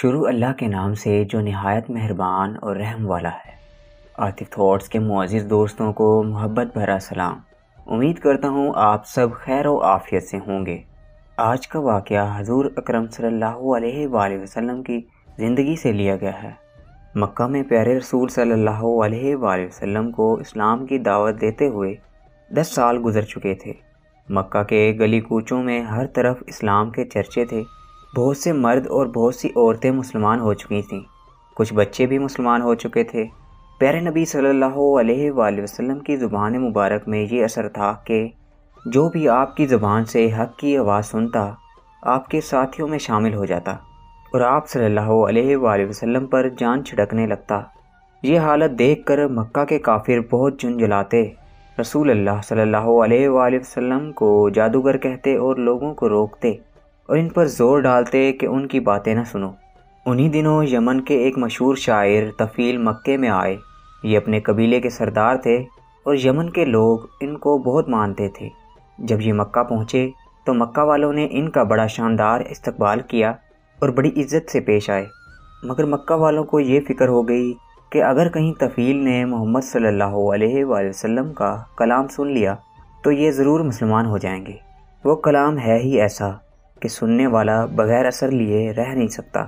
شروع اللہ کے نام سے جو نہایت مہربان اور رحم والا ہے۔ عاطف تھاٹس کے معزز دوستوں کو محبت بھرا سلام۔ امید کرتا ہوں آپ سب خیر و عافیت سے ہوں گے۔ آج کا واقعہ حضور اکرم صلی اللہ علیہ وآلہ وسلم کی زندگی سے لیا گیا ہے۔ مکہ میں پیارے رسول صلی اللہ علیہ وآلہ وسلم کو اسلام کی دعوت دیتے ہوئے 10 سال گزر چکے تھے۔ مکہ کے گلی کوچوں میں ہر طرف اسلام کے چرچے تھے۔ بہت سے مرد اور بہت سی عورتیں مسلمان ہو چکی تھیں، کچھ بچے بھی مسلمان ہو چکے تھے۔ پیارے نبی صلی اللہ علیہ وآلہ وسلم کی زبان مبارک میں یہ اثر تھا کہ جو بھی آپ کی زبان سے حق کی آواز سنتا آپ کے ساتھیوں میں شامل ہو جاتا اور آپ صلی اللہ علیہ وآلہ وسلم پر جان چھڑکنے لگتا۔ یہ حالت دیکھ کر مکہ کے کافر بہت جھنجھلاتے، رسول اللہ صلی اللہ علیہ وآلہ وسلم کو جادوگر کہتے اور لوگوں کو روکتے اور ان پر زور ڈالتے کہ ان کی باتیں نہ سنو۔ انہی دنوں یمن کے ایک مشہور شاعر طفیل مکے میں آئے۔ یہ اپنے قبیلے کے سردار تھے اور یمن کے لوگ ان کو بہت مانتے تھے۔ جب یہ مکہ پہنچے تو مکہ والوں نے ان کا بڑا شاندار استقبال کیا اور بڑی عزت سے پیش آئے، مگر مکہ والوں کو یہ فکر ہو گئی کہ اگر کہیں طفیل نے محمد صلی اللہ علیہ وآلہ وسلم کا کلام سن لیا تو یہ ضرور مسلمان ہو جائیں گے۔ وہ کلام ہے ہی ایسا کہ سننے والا بغیر اثر لیے رہ نہیں سکتا،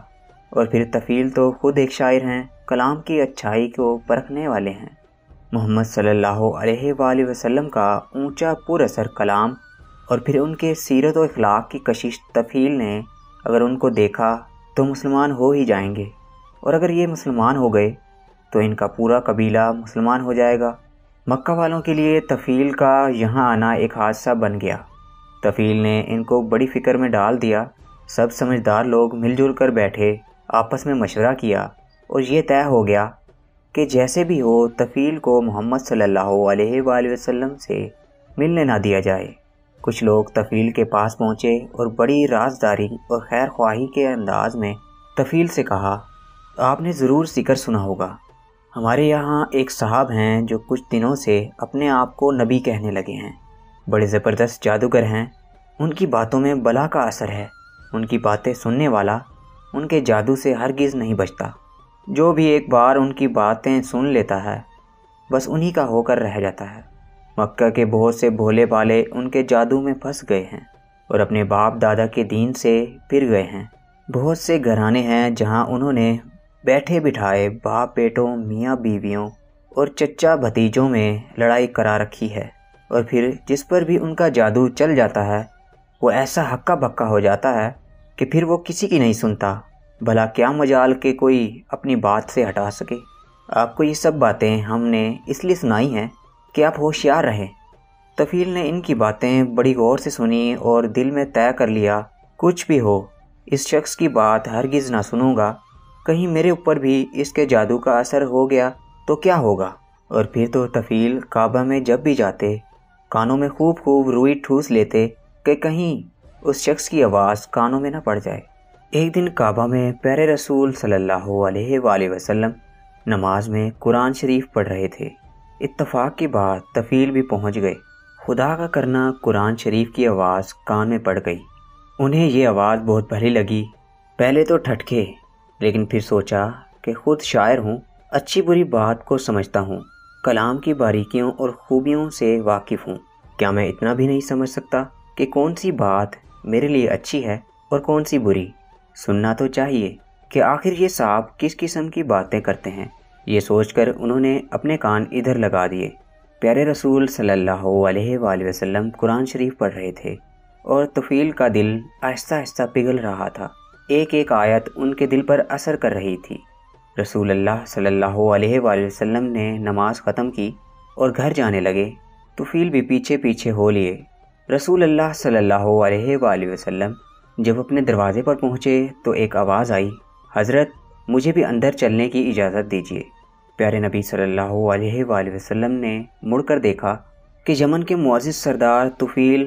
اور پھر طفیل تو خود ایک شاعر ہیں، کلام کی اچھائی کو پرکھنے والے ہیں۔ محمد صلی اللہ علیہ وآلہ وسلم کا اونچا پر اثر کلام اور پھر ان کے سیرت و اخلاق کی کشش طفیل نے اگر ان کو دیکھا تو مسلمان ہو ہی جائیں گے، اور اگر یہ مسلمان ہو گئے تو ان کا پورا قبیلہ مسلمان ہو جائے گا۔ مکہ والوں کے لیے طفیل کا یہاں آنا ایک حادثہ بن گیا۔ طفیل نے ان کو بڑی فکر میں ڈال دیا۔ سب سمجھدار لوگ مل جل کر بیٹھے، آپس میں مشورہ کیا اور یہ طے ہو گیا کہ جیسے بھی ہو طفیل کو محمد صلی اللہ علیہ وآلہ وسلم سے ملنے نہ دیا جائے۔ کچھ لوگ طفیل کے پاس پہنچے اور بڑی رازداری اور خیر خواہی کے انداز میں طفیل سے کہا، آپ نے ضرور ذکر سنا ہوگا، ہمارے یہاں ایک صاحب ہیں جو کچھ دنوں سے اپنے آپ کو نبی کہنے لگے ہیں، بڑے زبردست جادوگر ہیں، ان کی باتوں میں بلا کا اثر ہے، ان کی باتیں سننے والا ان کے جادو سے ہرگز نہیں بچتا، جو بھی ایک بار ان کی باتیں سن لیتا ہے بس انہی کا ہو کر رہ جاتا ہے۔ مکہ کے بہت سے بھولے بالے ان کے جادو میں پھنس گئے ہیں اور اپنے باپ دادا کے دین سے پھر گئے ہیں۔ بہت سے گھرانے ہیں جہاں انہوں نے بیٹھے بٹھائے باپ بیٹوں، میاں بیویوں اور چچا بھتیجوں میں لڑائی کرا رکھی ہے، اور پھر جس پر بھی ان کا جادو چل جاتا ہے وہ ایسا ہکا بکا ہو جاتا ہے کہ پھر وہ کسی کی نہیں سنتا، بھلا کیا مجال کہ کوئی اپنی بات سے ہٹا سکے۔ آپ کو یہ سب باتیں ہم نے اس لیے سنائی ہیں کہ آپ ہوشیار رہیں۔ طفیل نے ان کی باتیں بڑی غور سے سنی اور دل میں طے کر لیا، کچھ بھی ہو اس شخص کی بات ہرگز نہ سنوں گا، کہیں میرے اوپر بھی اس کے جادو کا اثر ہو گیا تو کیا ہوگا۔ اور پھر تو طفیل کعبہ میں جب بھی جاتے کانوں میں خوب روئی ٹھوس لیتے کہ کہیں اس شخص کی آواز کانوں میں نہ پڑ جائے۔ ایک دن کعبہ میں پیارے رسول صلی اللہ علیہ وآلہ وسلم نماز میں قرآن شریف پڑھ رہے تھے۔ اتفاق کی بات طفیل بھی پہنچ گئے۔ خدا کا کرنا قرآن شریف کی آواز کان میں پڑ گئی۔ انہیں یہ آواز بہت بھلی لگی۔ پہلے تو ٹھٹکے، لیکن پھر سوچا کہ خود شاعر ہوں، اچھی بری بات کو سمجھتا ہوں، کلام کی باریکیوں اور خوبیوں سے واقف ہوں، کیا میں اتنا بھی نہیں سمجھ سکتا کہ کون سی بات میرے لیے اچھی ہے اور کون سی بری؟ سننا تو چاہیے کہ آخر یہ صاحب کس قسم کی باتیں کرتے ہیں۔ یہ سوچ کر انہوں نے اپنے کان ادھر لگا دیے۔ پیارے رسول صلی اللہ علیہ وآلہ وسلم قرآن شریف پڑھ رہے تھے اور طفیل کا دل آہستہ آہستہ پگھل رہا تھا۔ ایک ایک آیت ان کے دل پر اثر کر رہی تھی۔ رسول اللہ صلی اللہ علیہ وآلہ وسلم نے نماز ختم کی اور گھر جانے لگے۔ طفیل بھی پیچھے پیچھے ہو لیے۔ رسول اللہ صلی اللہ علیہ وآلہ وسلم جب اپنے دروازے پر پہنچے تو ایک آواز آئی، حضرت مجھے بھی اندر چلنے کی اجازت دیجیے۔ پیارے نبی صلی اللہ علیہ وآلہ وسلم نے مڑ کر دیکھا کہ یمن کے معزز سردار طفیل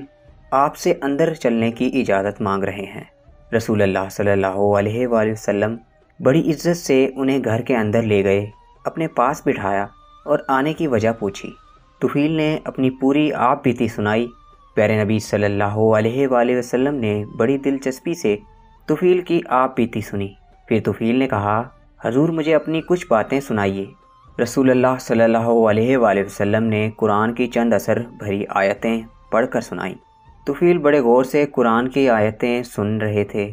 آپ سے اندر چلنے کی اجازت مانگ رہے ہیں۔ رسول اللہ صلی اللہ علیہ وآلہ وسلم بڑی عزت سے انہیں گھر کے اندر لے گئے، اپنے پاس بٹھایا اور آنے کی وجہ پوچھی۔ طفیل نے اپنی پوری آپ بیتی سنائی۔ پیارے نبی صلی اللہ علیہ وآلہ وسلم نے بڑی دلچسپی سے طفیل کی آپ بیتی سنی۔ پھر طفیل نے کہا حضور مجھے اپنی کچھ باتیں سنائیے۔ رسول اللہ صلی اللہ علیہ وآلہ وسلم نے قرآن کی چند اثر بھری آیتیں پڑھ کر سنائیں۔ طفیل بڑے غور سے قرآن کی آیتیں سن رہے تھے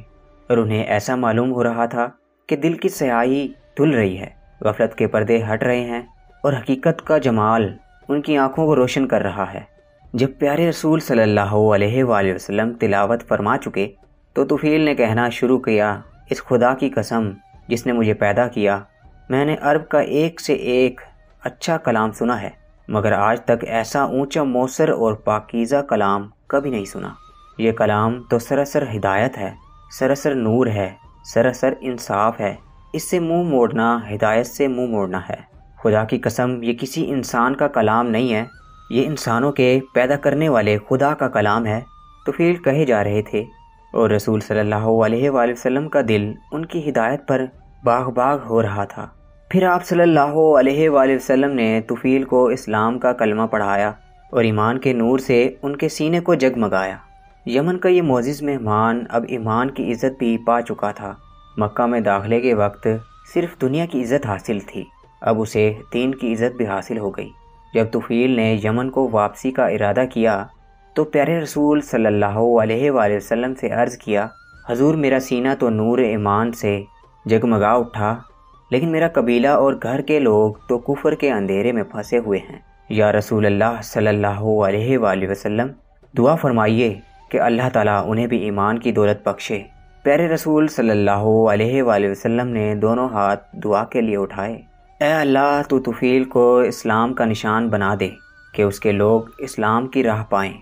اور انہیں ایسا معلوم ہو رہا تھا کہ دل کی سیاہی دھل رہی ہے، غفلت کے پردے ہٹ رہے ہیں اور حقیقت کا جمال ان کی آنکھوں کو روشن کر رہا ہے۔ جب پیارے رسول صلی اللہ علیہ وآلہ وسلم تلاوت فرما چکے تو طفیل نے کہنا شروع کیا، اس خدا کی قسم جس نے مجھے پیدا کیا، میں نے عرب کا ایک سے ایک اچھا کلام سنا ہے، مگر آج تک ایسا اونچا موثر اور پاکیزہ کلام کبھی نہیں سنا۔ یہ کلام تو سراسر ہدایت ہے، سراسر نور ہے، سراسر انصاف ہے، اس سے منہ موڑنا ہدایت سے منہ موڑنا ہے۔ خدا کی قسم یہ کسی انسان کا کلام نہیں ہے، یہ انسانوں کے پیدا کرنے والے خدا کا کلام ہے۔ طفیل کہے جا رہے تھے اور رسول صلی اللہ علیہ وآلہ وسلم کا دل ان کی ہدایت پر باغ باغ ہو رہا تھا۔ پھر آپ صلی اللہ علیہ وآلہ وسلم نے طفیل کو اسلام کا کلمہ پڑھایا اور ایمان کے نور سے ان کے سینے کو جگمگایا۔ یمن کا یہ معزز مہمان اب ایمان کی عزت بھی پا چکا تھا۔ مکہ میں داخلے کے وقت صرف دنیا کی عزت حاصل تھی، اب اسے دین کی عزت بھی حاصل ہو گئی۔ جب طفیل نے یمن کو واپسی کا ارادہ کیا تو پیارے رسول صلی اللہ علیہ وآلہ وسلم سے عرض کیا، حضور میرا سینہ تو نور ایمان سے جگمگا اٹھا، لیکن میرا قبیلہ اور گھر کے لوگ تو کفر کے اندھیرے میں پھنسے ہوئے ہیں۔ یا رسول اللہ صلی اللہ علیہ وآلہ وسلم دعا فرمائیے کہ اللہ تعالیٰ انہیں بھی ایمان کی دولت بخشے۔ پیارے رسول صلی اللہ علیہ وآلہ وسلم نے دونوں ہاتھ دعا کے لیے اٹھائے، اے اللہ تو طفیل کو اسلام کا نشان بنا دے کہ اس کے لوگ اسلام کی راہ پائیں۔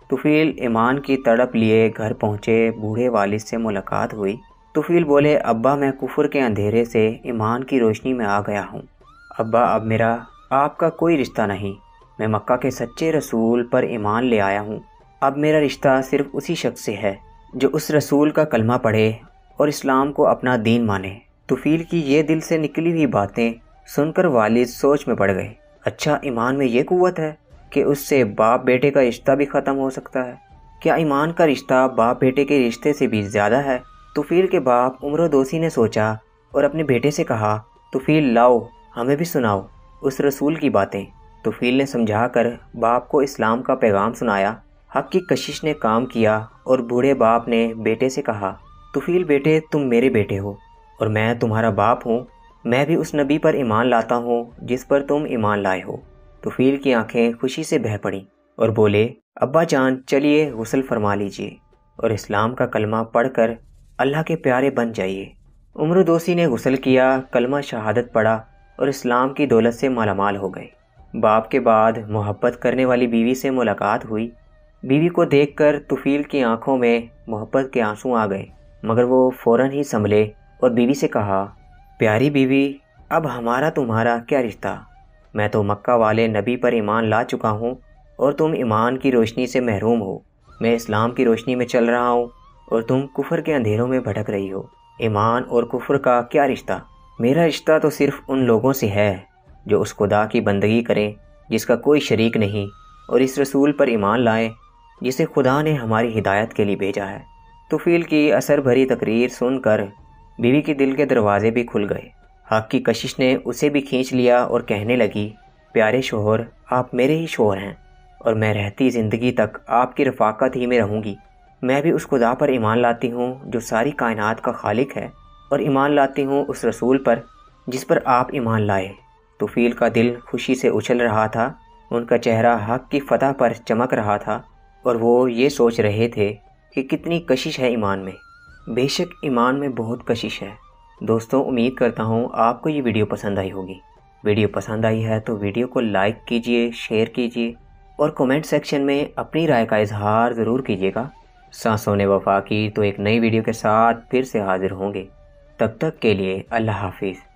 طفیل ایمان کی تڑپ لیے گھر پہنچے، بوڑھے والد سے ملاقات ہوئی۔ طفیل بولے، ابا میں کفر کے اندھیرے سے ایمان کی روشنی میں آ گیا ہوں۔ ابا اب میرا آپ کا کوئی رشتہ نہیں، میں مکہ کے سچے رسول پر ایمان لے آیا ہوں۔ اب میرا رشتہ صرف اسی شخص سے ہے جو اس رسول کا کلمہ پڑھے اور اسلام کو اپنا دین مانے۔ طفیل کی یہ دل سے نکلی ہوئی باتیں سن کر والد سوچ میں پڑ گئے۔ اچھا ایمان میں یہ قوت ہے کہ اس سے باپ بیٹے کا رشتہ بھی ختم ہو سکتا ہے؟ کیا ایمان کا رشتہ باپ بیٹے کے رشتے سے بھی زیادہ ہے؟ طفیل کے باپ عمر و دوسی نے سوچا اور اپنے بیٹے سے کہا، طفیل لاؤ ہمیں بھی سناؤ اس رسول کی باتیں۔ طفیل نے سمجھا کر باپ کو اسلام کا پیغام سنایا۔ حق کی کشش نے کام کیا اور بوڑھے باپ نے بیٹے سے کہا، طفیل بیٹے تم میرے بیٹے ہو اور میں تمہارا باپ ہوں، میں بھی اس نبی پر ایمان لاتا ہوں جس پر تم ایمان لائے ہو۔ طفیل کی آنکھیں خوشی سے بہہ پڑیں اور بولے، ابا جان چلیے غسل فرما لیجئے اور اسلام کا کلمہ پڑھ کر اللہ کے پیارے بن جائیے۔ عمر و دوسی نے غسل کیا، کلمہ شہادت پڑھا اور اسلام کی دولت سے مالا مال ہو گئے۔ باپ کے بعد محبت کرنے والی بیوی سے ملاقات ہوئی۔ بیوی کو دیکھ کر طفیل کی آنکھوں میں محبت کے آنسو آ گئے، مگر وہ فوراً ہی سنبھلے اور بیوی سے کہا، پیاری بیوی اب ہمارا تمہارا کیا رشتہ؟ میں تو مکہ والے نبی پر ایمان لا چکا ہوں اور تم ایمان کی روشنی سے محروم ہو۔ میں اسلام کی روشنی میں چل رہا ہوں اور تم کفر کے اندھیروں میں بھٹک رہی ہو۔ ایمان اور کفر کا کیا رشتہ؟ میرا رشتہ تو صرف ان لوگوں سے ہے جو اس خدا کی بندگی کریں جس کا کوئی شریک نہیں، اور اس رسول پر ایمان لائیں جسے خدا نے ہماری ہدایت کے لیے بھیجا ہے۔ طفیل کی اثر بھری تقریر سن کر بیوی کے دل کے دروازے بھی کھل گئے۔ حق کی کشش نے اسے بھی کھینچ لیا اور کہنے لگی، پیارے شوہر آپ میرے ہی شوہر ہیں اور میں رہتی زندگی تک آپ کی رفاقت ہی میں رہوں گی۔ میں بھی اس خدا پر ایمان لاتی ہوں جو ساری کائنات کا خالق ہے، اور ایمان لاتی ہوں اس رسول پر جس پر آپ ایمان لائے۔ طفیل کا دل خوشی سے اچھل رہا تھا، ان کا چہرہ حق کی فتح پر چمک رہا تھا اور وہ یہ سوچ رہے تھے کہ کتنی کشش ہے ایمان میں۔ بے شک ایمان میں بہت کشش ہے۔ دوستوں امید کرتا ہوں آپ کو یہ ویڈیو پسند آئی ہوگی۔ ویڈیو پسند آئی ہے تو ویڈیو کو لائک کیجئے، شیئر کیجئے اور کومنٹ سیکشن میں اپنی رائے کا اظہار ضرور کیجئے گا۔ سانسوں نے وفا کی تو ایک نئی ویڈیو کے ساتھ پھر سے حاضر ہوں گے۔ تب تک کے لیے اللہ حافظ۔